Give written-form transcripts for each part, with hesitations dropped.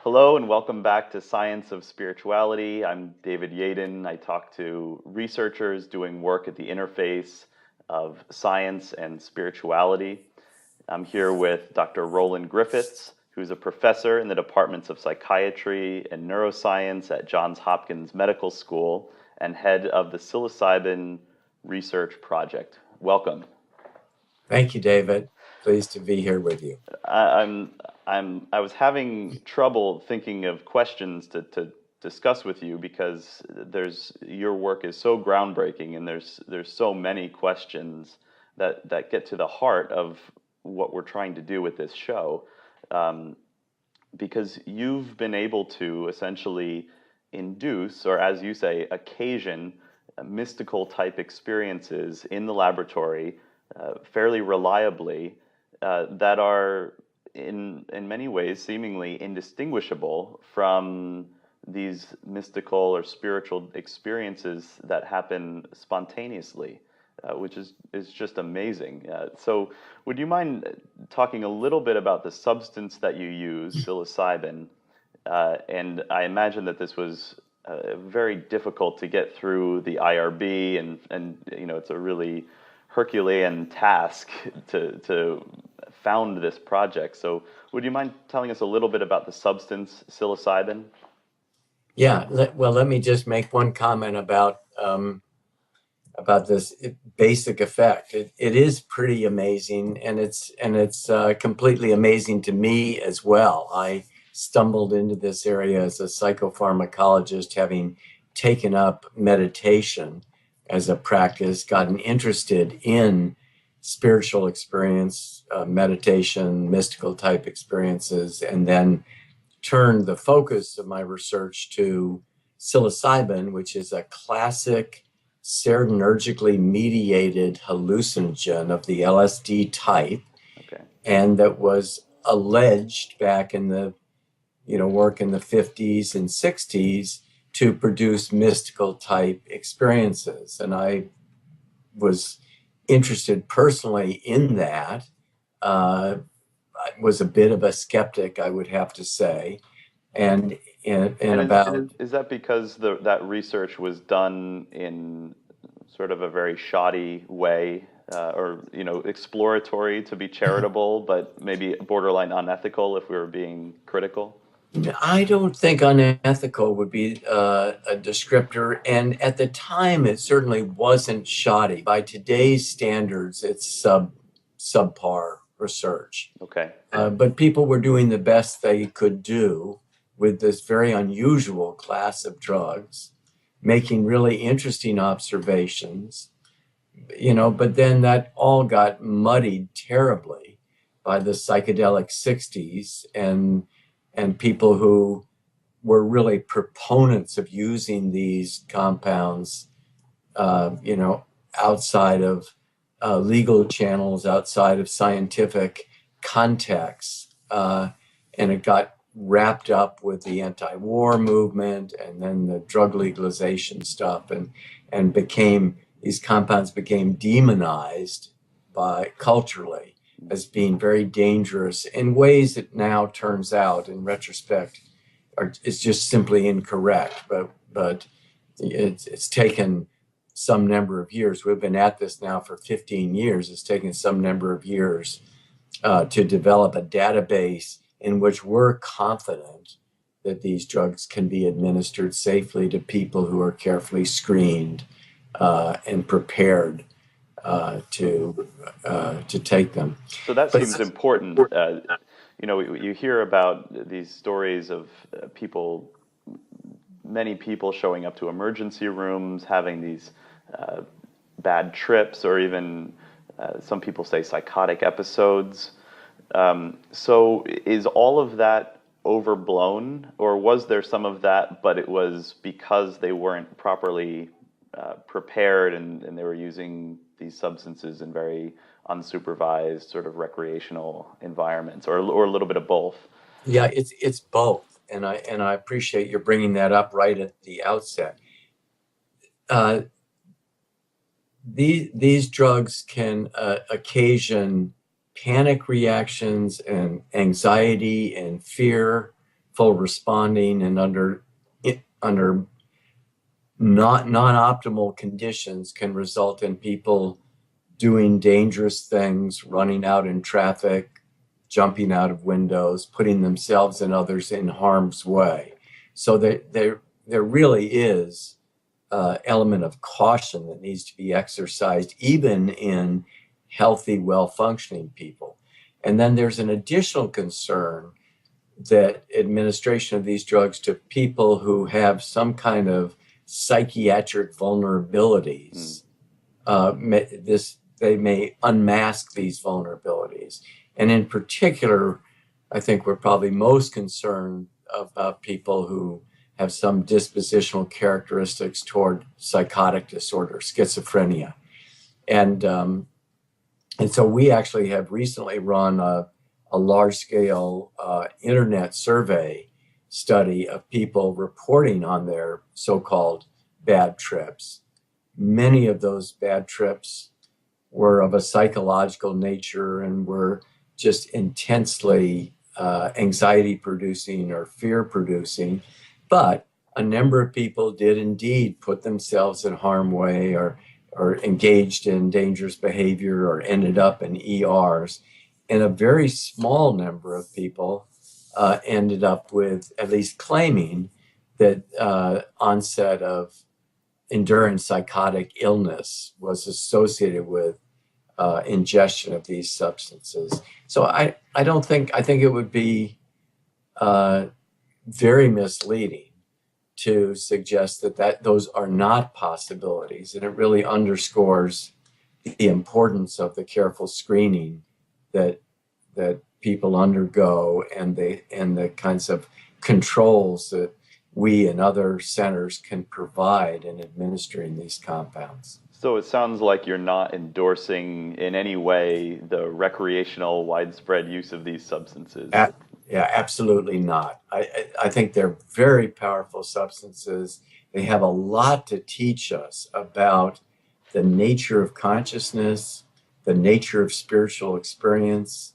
Hello and welcome back to Science of Spirituality. I'm David Yaden. I talk to researchers doing work at the interface of science and spirituality. I'm here with Dr. Roland Griffiths, who's a professor in the departments of psychiatry and neuroscience at Johns Hopkins Medical School and head of the psilocybin research project. Welcome. Thank you, David. Pleased to be here with you. I- I'm I was having trouble thinking of questions to discuss with you because there's your work is so groundbreaking and there's so many questions that get to the heart of what we're trying to do with this show. Um, because you've been able to essentially induce, or as you say, occasion mystical type experiences in the laboratory fairly reliably that are in many ways seemingly indistinguishable from these mystical or spiritual experiences that happen spontaneously, which is just amazing. So, would you mind talking a little bit about the substance that you use, psilocybin? And I imagine that this was very difficult to get through the IRB, and it's a really Herculean task to found this project. So, would you mind telling us a little bit about the substance psilocybin? Yeah, let me just make one comment about this basic effect. It is pretty amazing, and it's completely amazing to me as well. I stumbled into this area as a psychopharmacologist, having taken up meditation as a practice, gotten interested in spiritual experience, meditation, mystical type experiences, and then turned the focus of my research to psilocybin, which is a classic serotonergically mediated hallucinogen of the LSD type, Okay. and that was alleged back in the work in the 50s and 60s to produce mystical type experiences. And I was interested personally in that. I was a bit of a skeptic, I would have to say. And and And about is that because that research was done in sort of a very shoddy way, or exploratory to be charitable, but maybe borderline unethical if we were being critical? I don't think unethical would be a descriptor. And at the time, it certainly wasn't shoddy. By today's standards, it's subpar research. Okay. But people were doing the best they could do with this very unusual class of drugs, making really interesting observations, but then that all got muddied terribly by the psychedelic 60s and people who were really proponents of using these compounds, outside of legal channels, outside of scientific contexts. And it got wrapped up with the anti-war movement and then the drug legalization stuff, and these compounds became demonized by culturally as being very dangerous in ways that now turns out in retrospect is just simply incorrect. But it's taken some number of years. We've been at this now for 15 years. It's taken some number of years to develop a database in which we're confident that these drugs can be administered safely to people who are carefully screened and prepared to take them. So that But seems important. You hear about these stories of many people showing up to emergency rooms, having these uh, bad trips, or even some people say psychotic episodes. So is all of that overblown, or was there some of that, but it was because they weren't properly prepared and they were using these substances in very unsupervised sort of recreational environments, or a little bit of both? yeah, it's both, and I appreciate you bringing that up right at the outset. Uh, these drugs can occasion panic reactions and anxiety and fear full responding and under not non-optimal conditions can result in people doing dangerous things, running out in traffic, jumping out of windows, putting themselves and others in harm's way. So there really is an element of caution that needs to be exercised even in healthy, well-functioning people. And then there's an additional concern that administration of these drugs to people who have some kind of psychiatric vulnerabilities, they may unmask these vulnerabilities. And in particular, I think we're probably most concerned about people who have some dispositional characteristics toward psychotic disorder, schizophrenia. And so we actually have recently run a large-scale internet survey study of people reporting on their so-called bad trips. Many of those bad trips were of a psychological nature and were just intensely anxiety-producing or fear-producing. But a number of people did indeed put themselves in harm's way or engaged in dangerous behavior or ended up in ERs. And a very small number of people ended up with at least claiming that onset of enduring psychotic illness was associated with ingestion of these substances. So I think it would be very misleading to suggest that those are not possibilities. And it really underscores the importance of the careful screening that people undergo and the kinds of controls that we and other centers can provide in administering these compounds. So it sounds like you're not endorsing in any way the recreational widespread use of these substances. Yeah, absolutely not. I think they're very powerful substances. They have a lot to teach us about the nature of consciousness, the nature of spiritual experience.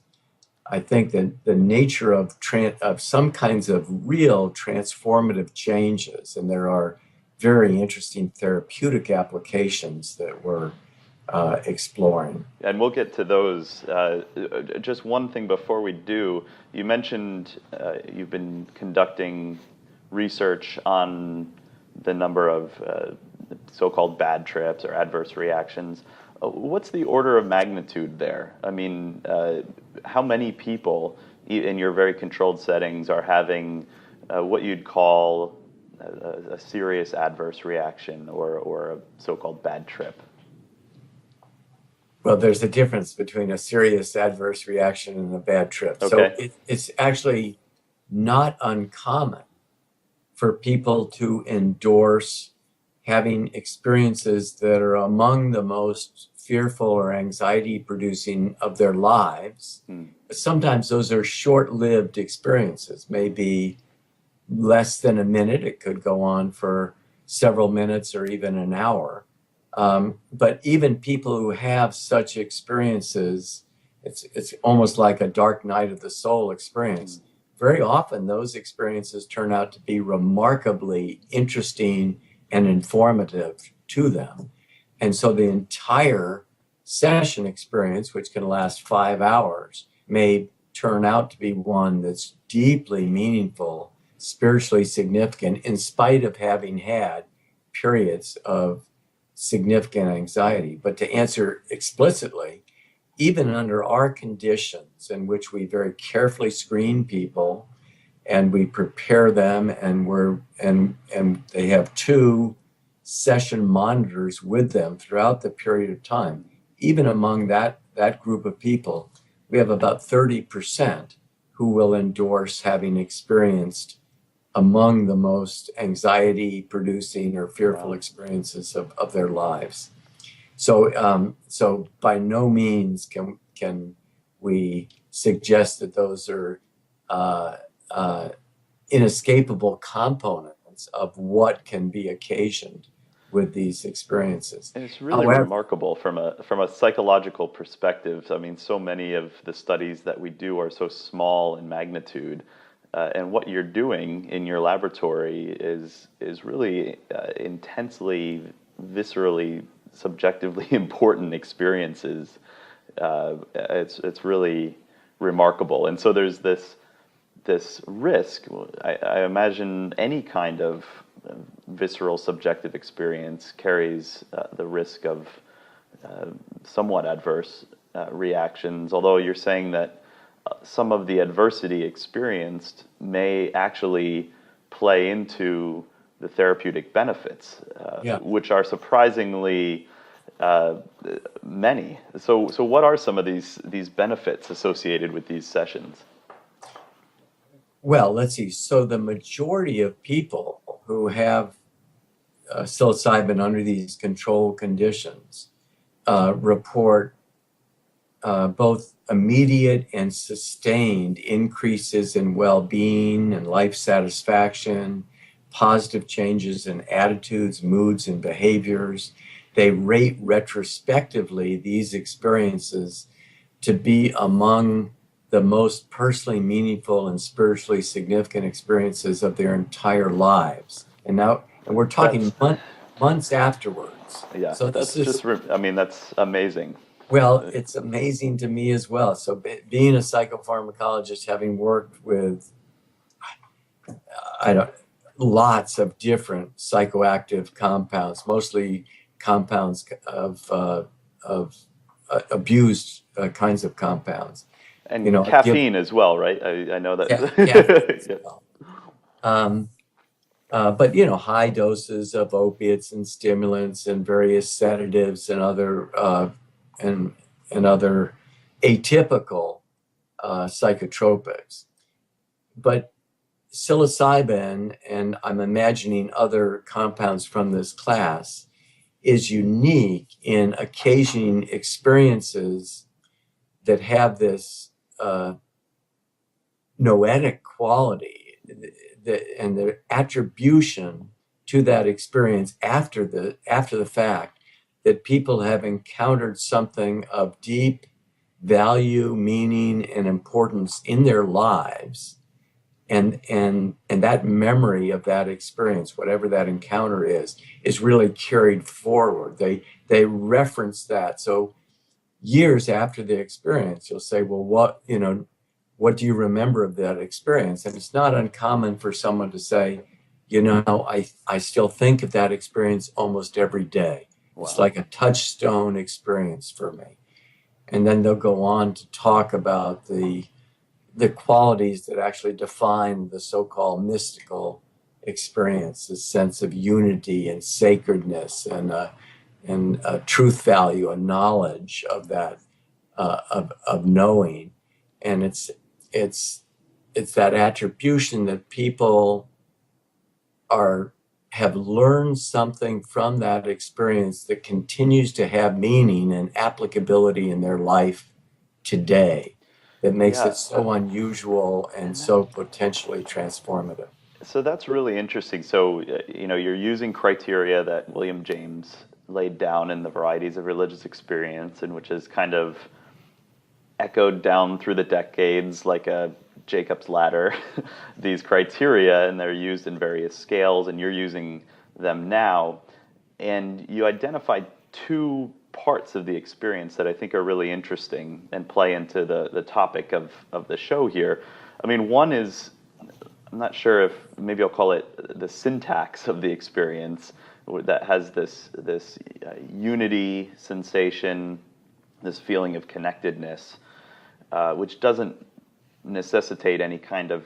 I think that the nature of some kinds of real transformative changes, and there are very interesting therapeutic applications that we're exploring. And we'll get to those. Just one thing before we do, you mentioned you've been conducting research on the number of so-called bad trips or adverse reactions. What's the order of magnitude there? I mean, how many people in your very controlled settings are having what you'd call a serious adverse reaction or a so-called bad trip? Well, there's a difference between a serious adverse reaction and a bad trip. Okay. So it's actually not uncommon for people to endorse having experiences that are among the most fearful or anxiety producing of their lives. Sometimes those are short-lived experiences, maybe less than a minute. It could go on for several minutes or even an hour. But even people who have such experiences, it's almost like a dark night of the soul experience. Very often those experiences turn out to be remarkably interesting and informative to them. And so the entire session experience, which can last 5 hours, may turn out to be one that's deeply meaningful, spiritually significant, in spite of having had periods of significant anxiety. But to answer explicitly, even under our conditions in which we very carefully screen people and we prepare them and they have 2 session monitors with them throughout the period of time, even among that group of people, we have about 30% who will endorse having experienced among the most anxiety producing or fearful experiences of their lives. So by no means can we suggest that those are inescapable components of what can be occasioned with these experiences. And it's really remarkable from a psychological perspective. I mean, so many of the studies that we do are so small in magnitude. and what you're doing in your laboratory is really intensely, viscerally, subjectively important experiences. It's really remarkable, and so there's this risk. I imagine any kind of visceral subjective experience carries the risk of somewhat adverse reactions, although you're saying that some of the adversity experienced may actually play into the therapeutic benefits, Yeah. which are surprisingly many. So what are some of these benefits associated with these sessions? Well, let's see. So the majority of people who have psilocybin under these controlled conditions report both immediate and sustained increases in well-being and life satisfaction, positive changes in attitudes, moods, and behaviors. They rate retrospectively these experiences to be among the most personally meaningful and spiritually significant experiences of their entire lives. And we're talking months afterwards. Yeah, So that's this is, I mean, that's amazing. well, it's amazing to me as well. So being a psychopharmacologist, having worked with lots of different psychoactive compounds, mostly compounds of abused kinds of compounds. And You know, caffeine as well, right? I know that. caffeine as Yeah. well. But high doses of opiates and stimulants and various sedatives and other atypical psychotropics. But psilocybin, and I'm imagining other compounds from this class, is unique in occasioning experiences that have this noetic quality, and the attribution to that experience after the fact, that people have encountered something of deep value, meaning, and importance in their lives, and that memory of that experience, whatever that encounter is really carried forward. They reference that. So years after the experience, you'll say, well, what do you remember of that experience? And it's not uncommon for someone to say, I still think of that experience almost every day. Wow. It's like a touchstone experience for me. And then they'll go on to talk about the qualities that actually define the so-called mystical experience, the sense of unity and sacredness and truth value, a knowledge of that, of knowing. And it's that attribution that people have learned something from that experience that continues to have meaning and applicability in their life today, that makes it so unusual and so potentially transformative. So that's really interesting. So, you're using criteria that William James laid down in the Varieties of Religious Experience, and which is kind of echoed down through the decades like a Jacob's ladder, these criteria, and they're used in various scales, and you're using them now. And you identified two parts of the experience that I think are really interesting and play into the topic of the show here. I mean, one is, I'm not sure if, maybe I'll call it the syntax of the experience, that has this unity sensation, this feeling of connectedness, which doesn't necessitate any kind of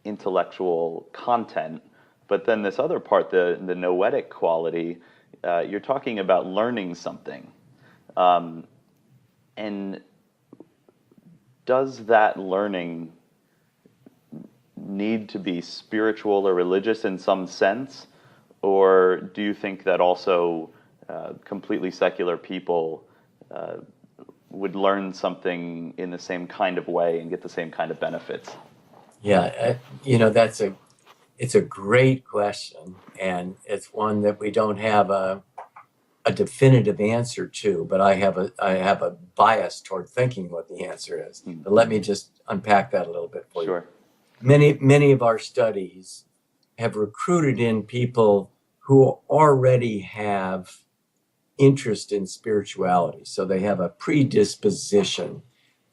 intellectual content. But then this other part, the noetic quality, you're talking about learning something. And does that learning need to be spiritual or religious in some sense? Or do you think that also completely secular people would learn something in the same kind of way and get the same kind of benefits? Yeah, it's a great question, and it's one that we don't have a definitive answer to, but I have a bias toward thinking what the answer is. But let me just unpack that a little bit for you. Sure. many of our studies have recruited in people who already have interest in spirituality. So they have a predisposition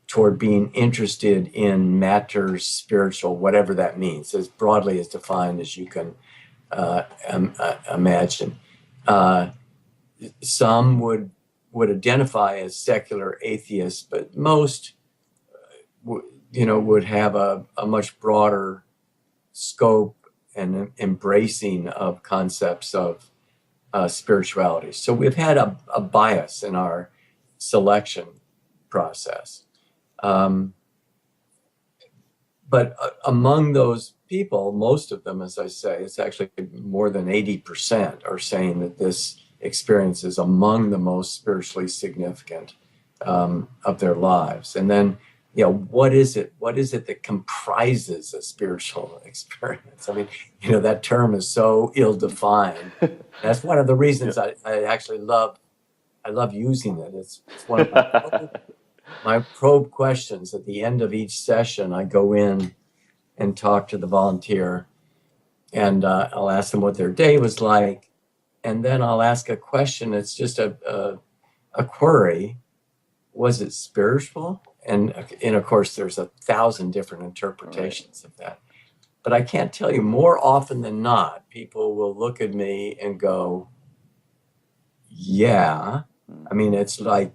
toward being interested in matters spiritual, whatever that means, as broadly as defined as you can imagine. Some would identify as secular atheists, but most, would have a much broader scope and embracing of concepts of spirituality. So we've had a bias in our selection process. But among those people, most of them, as I say, it's actually more than 80% are saying that this experience is among the most spiritually significant of their lives. And then, what is it? What is it that comprises a spiritual experience? I mean, that term is so ill-defined. That's one of the reasons I actually love using it. It's one of my probe questions. At the end of each session, I go in and talk to the volunteer, and I'll ask them what their day was like, and then I'll ask a question. It's just a query. Was it spiritual? And of course, there's 1,000 different interpretations of that. But I can't tell you, more often than not, people will look at me and go, yeah. I mean, it's like,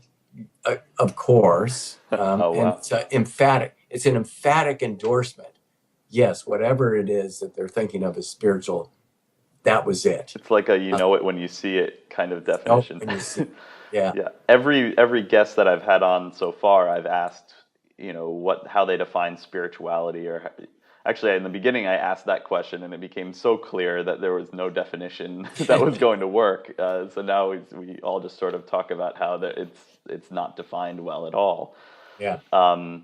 of course. Oh, wow. And it's emphatic. It's an emphatic endorsement. Yes, whatever it is that they're thinking of as spiritual, that was it. It's like a you know it when you see it kind of definition. When you see, yeah. Yeah. Every guest that I've had on so far, I've asked, how they define spirituality, or actually in the beginning I asked that question and it became so clear that there was no definition that was going to work. So now we all just sort of talk about how that it's not defined well at all. Yeah. And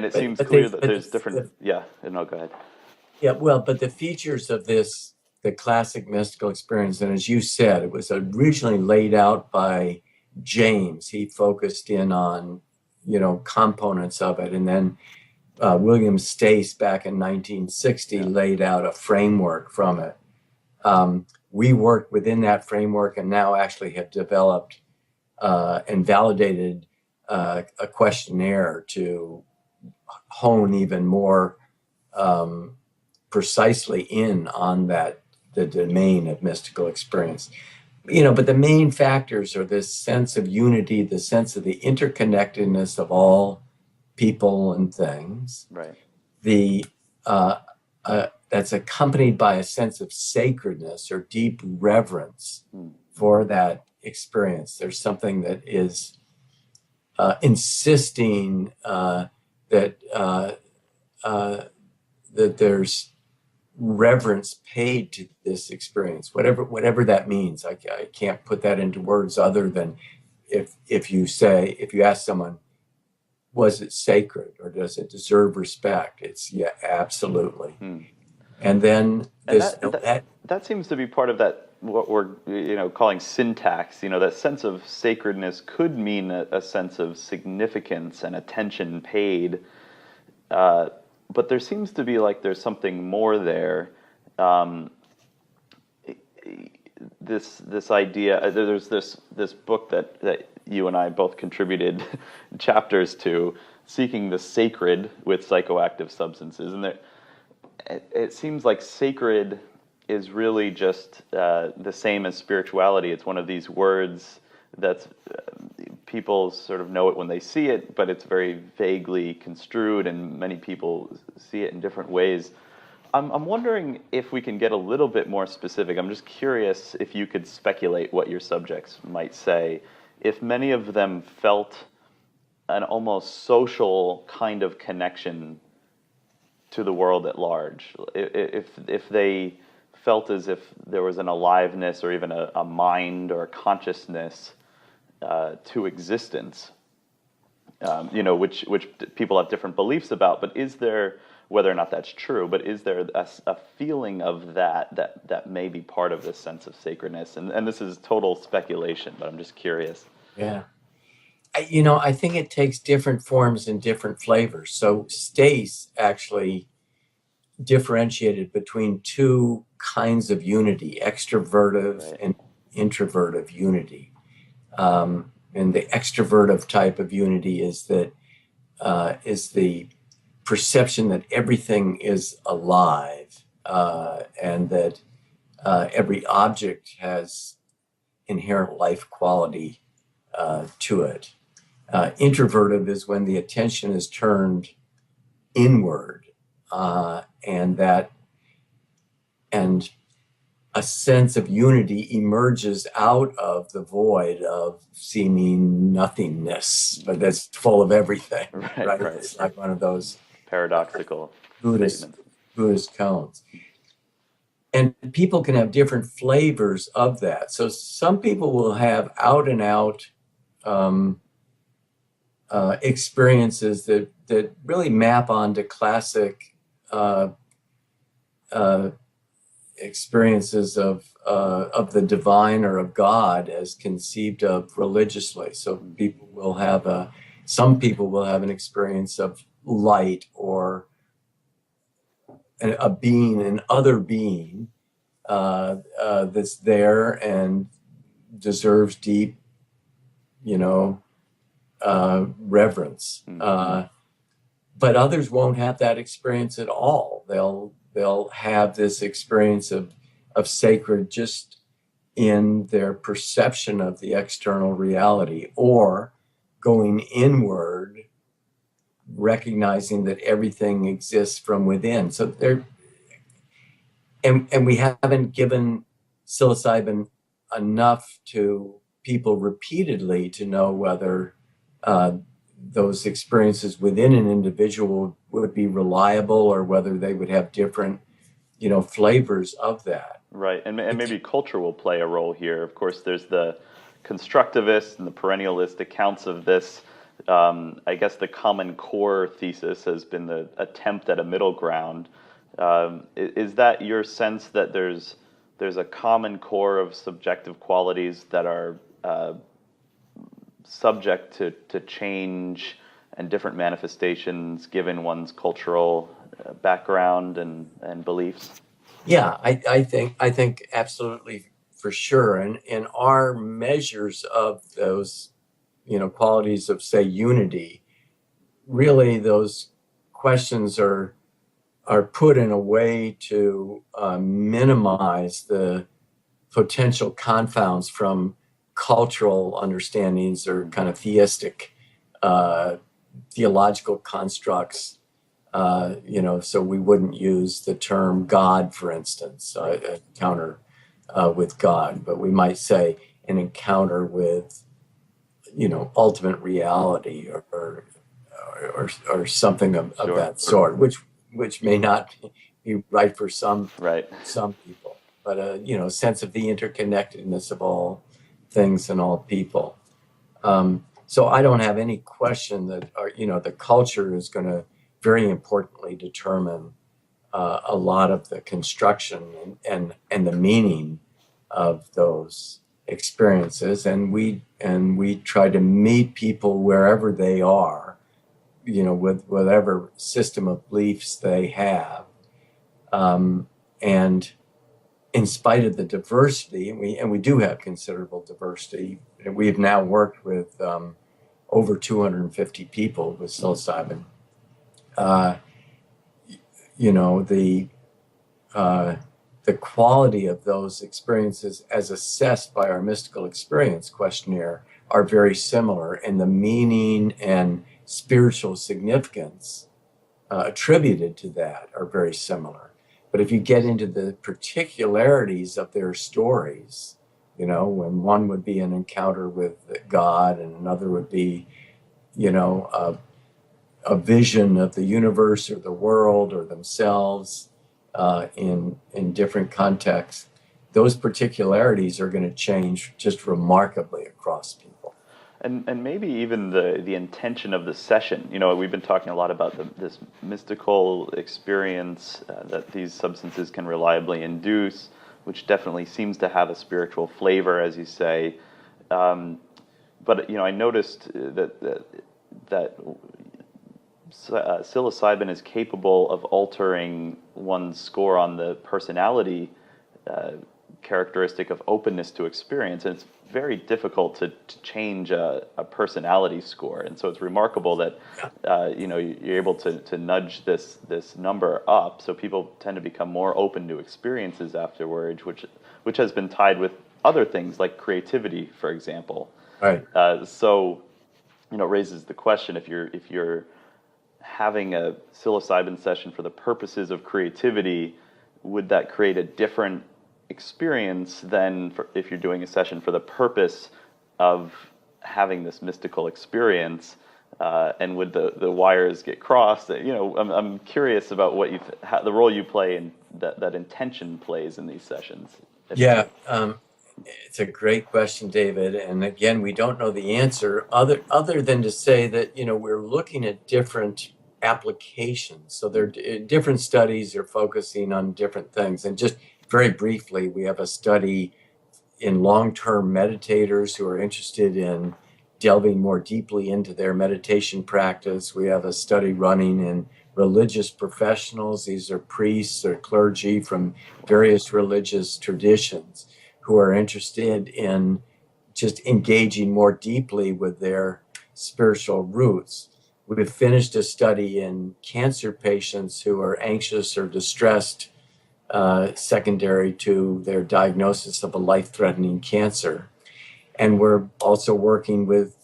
it seems clear that there's different. Yeah. No, go ahead. Yeah. Well, but the features of the classic mystical experience, and as you said, it was originally laid out by James. He focused in on, components of it, and then William Stace back in 1960 laid out a framework from it. We worked within that framework and now actually have developed and validated a questionnaire to hone even more precisely in on the domain of mystical experience. But the main factors are this sense of unity, the sense of the interconnectedness of all people and things. Right. That's accompanied by a sense of sacredness or deep reverence for that experience. There's something that is insisting that there's reverence paid to this experience, whatever that means. I can't put that into words other than if you ask someone, was it sacred or does it deserve respect? It's absolutely. And then that seems to be part of that, what we're calling syntax. That sense of sacredness could mean a sense of significance and attention paid, but there seems to be like there's something more there. This idea, there's this book that you and I both contributed chapters to, Seeking the Sacred with Psychoactive Substances, and it seems like sacred is really just the same as spirituality. It's one of these words that's people sort of know it when they see it, but it's very vaguely construed, and many people see it in different ways. I'm wondering if we can get a little bit more specific. I'm just curious if you could speculate what your subjects might say. If many of them felt an almost social kind of connection to the world at large, if they felt as if there was an aliveness or even a mind or a consciousness to existence, which people have different beliefs about, but is there, whether or not that's true, but is there a feeling of that may be part of this sense of sacredness? And this is total speculation, but I'm just curious. Yeah. I think it takes different forms and different flavors. So Stace actually differentiated between two kinds of unity, extrovertive Right. and introvertive unity. And the extrovertive type of unity is that is the perception that everything is alive, and that every object has inherent life quality to it. Introvertive is when the attention is turned inward, and a sense of unity emerges out of the void of seeming nothingness, but that's full of everything, Right, right? right. It's like one of those Paradoxical Buddhist statements. Buddhist cones. And people can have different flavors of that. So some people will have out and out experiences that really map onto classic uh, uh, experiences of the divine or of God as conceived of religiously. So some people will have an experience of light or a being, an other being that's there and deserves deep, reverence. Mm-hmm. But others won't have that experience at all. They'll have this experience of sacred just in their perception of the external reality, or going inward, recognizing that everything exists from within. So and we haven't given psilocybin enough to people repeatedly to know whether those experiences within an individual would be reliable, or whether they would have different, flavors of that. Right, and maybe culture will play a role here. Of course, there's the constructivist and the perennialist accounts of this. I guess the common core thesis has been the attempt at a middle ground. Is that your sense that there's a common core of subjective qualities that are subject to change and different manifestations given one's cultural background and beliefs? Yeah, I think absolutely, for sure. And our measures of those, qualities of, say, unity, really those questions are put in a way to minimize the potential confounds from cultural understandings or kind of theistic theological constructs. So we wouldn't use the term God, for instance, encounter with God, but we might say an encounter with, ultimate reality, or something of Sure. that sort, which may not be right for some Right. people, but a sense of the interconnectedness of all things and all people. So I don't have any question that the culture is going to very importantly determine a lot of the construction and the meaning of those experiences, and we try to meet people wherever they are, with whatever system of beliefs they have, and in spite of the diversity, and we do have considerable diversity. We've now worked with over 250 people with psilocybin. The quality of those experiences, as assessed by our mystical experience questionnaire, are very similar, and the meaning and spiritual significance attributed to that are very similar. But if you get into the particularities of their stories, when one would be an encounter with God, and another would be, a vision of the universe or the world or themselves in different contexts, those particularities are going to change just remarkably across people. And maybe even the intention of the session. We've been talking a lot about this mystical experience that these substances can reliably induce, which definitely seems to have a spiritual flavor, as you say. But I noticed that psilocybin is capable of altering one's score on the personality uh, characteristic of openness to experience, and it's very difficult to change a personality score. And so it's remarkable that you're able to nudge this number up, so people tend to become more open to experiences afterwards, which has been tied with other things like creativity, for example. Right. So it raises the question, if you're having a psilocybin session for the purposes of creativity, would that create a different experience than if you're doing a session for the purpose of having this mystical experience? And would the wires get crossed? I'm curious about the role you play and that intention plays in these sessions. Yeah, it's a great question, David. And again, we don't know the answer other than to say that we're looking at different applications. So different studies are focusing on different things. And just very briefly, we have a study in long-term meditators who are interested in delving more deeply into their meditation practice. We have a study running in religious professionals. These are priests or clergy from various religious traditions who are interested in just engaging more deeply with their spiritual roots. We've finished a study in cancer patients who are anxious or distressed secondary to their diagnosis of a life-threatening cancer. And we're also working with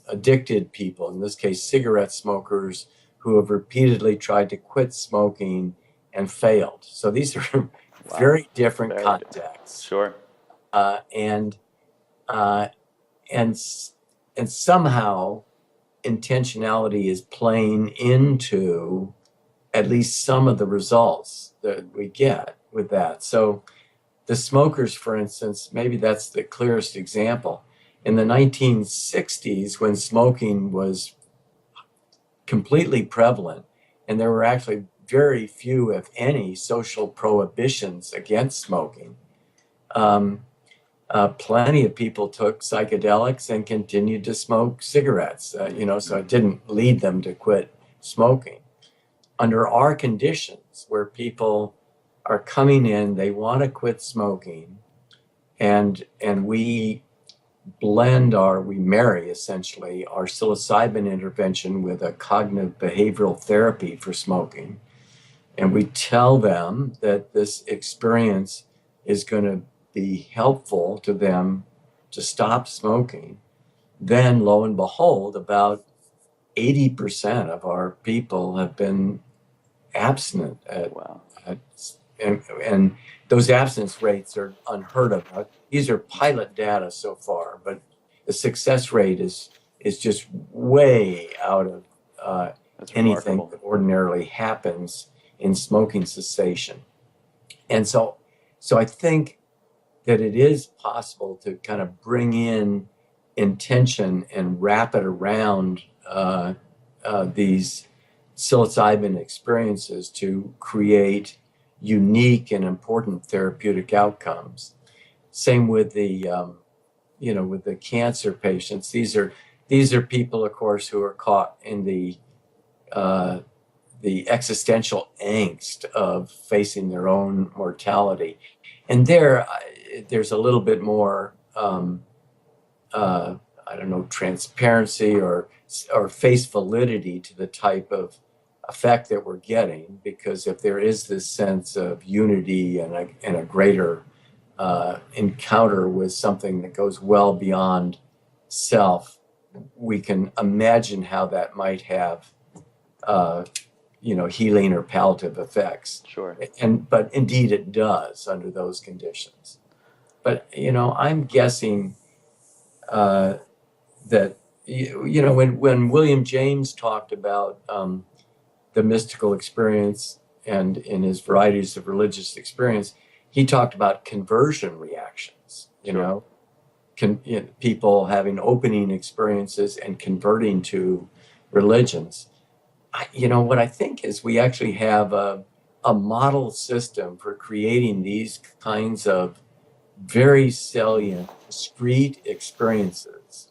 addicted people, in this case, cigarette smokers who have repeatedly tried to quit smoking and failed. So these are very different contexts. Sure. And somehow intentionality is playing into at least some of the results that we get with that. So the smokers, for instance, maybe that's the clearest example. In the 1960s, when smoking was completely prevalent, and there were actually very few, if any, social prohibitions against smoking, plenty of people took psychedelics and continued to smoke cigarettes, so it didn't lead them to quit smoking. Under our conditions, where people are coming in, they want to quit smoking, and we marry essentially our psilocybin intervention with a cognitive behavioral therapy for smoking. And we tell them that this experience is going to be helpful to them to stop smoking. Then, lo and behold, about 80% of our people have been abstinent. And those abstinence rates are unheard of. These are pilot data so far, but the success rate is just way out of anything that ordinarily happens in smoking cessation. And so I think that it is possible to kind of bring in intention and wrap it around these psilocybin experiences to create unique and important therapeutic outcomes. Same with the with the cancer patients. These are people, of course, who are caught in the existential angst of facing their own mortality, and there's a little bit more transparency or face validity to the type of effect that we're getting, because if there is this sense of unity and a greater encounter with something that goes well beyond self, we can imagine how that might have healing or palliative effects. Sure. But indeed it does under those conditions. But I'm guessing that when William James talked about the mystical experience and in his varieties of religious experience, he talked about conversion reactions. Sure. People having opening experiences and converting to religions. What I think is we actually have a model system for creating these kinds of very salient, discrete experiences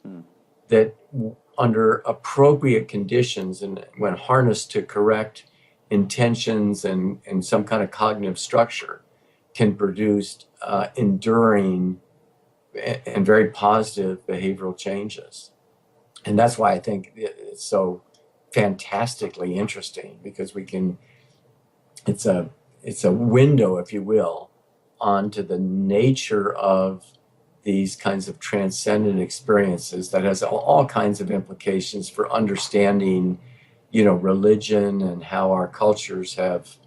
that under appropriate conditions and when harnessed to correct intentions and some kind of cognitive structure, can produce enduring and very positive behavioral changes. And that's why I think it's so fantastically interesting, because it's a window, if you will, onto the nature of these kinds of transcendent experiences that has all kinds of implications for understanding, religion, and how our cultures have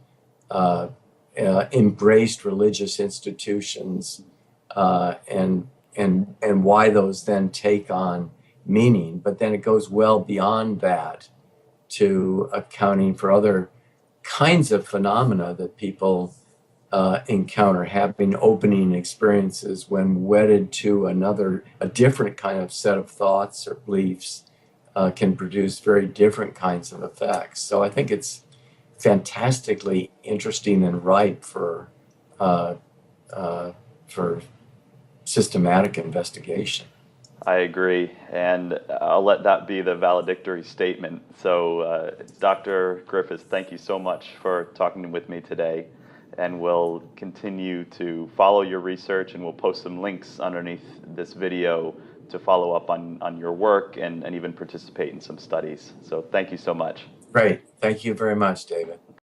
embraced religious institutions, and why those then take on meaning. But then it goes well beyond that to accounting for other kinds of phenomena that people encounter, having opening experiences when wedded to a different kind of set of thoughts or beliefs, can produce very different kinds of effects. So I think it's fantastically interesting and ripe for systematic investigation. I agree, and I'll let that be the valedictory statement. So, Dr. Griffiths, thank you so much for talking with me today, and we'll continue to follow your research, and we'll post some links underneath this video to follow up on your work and even participate in some studies. So thank you so much. Great. Thank you very much, David.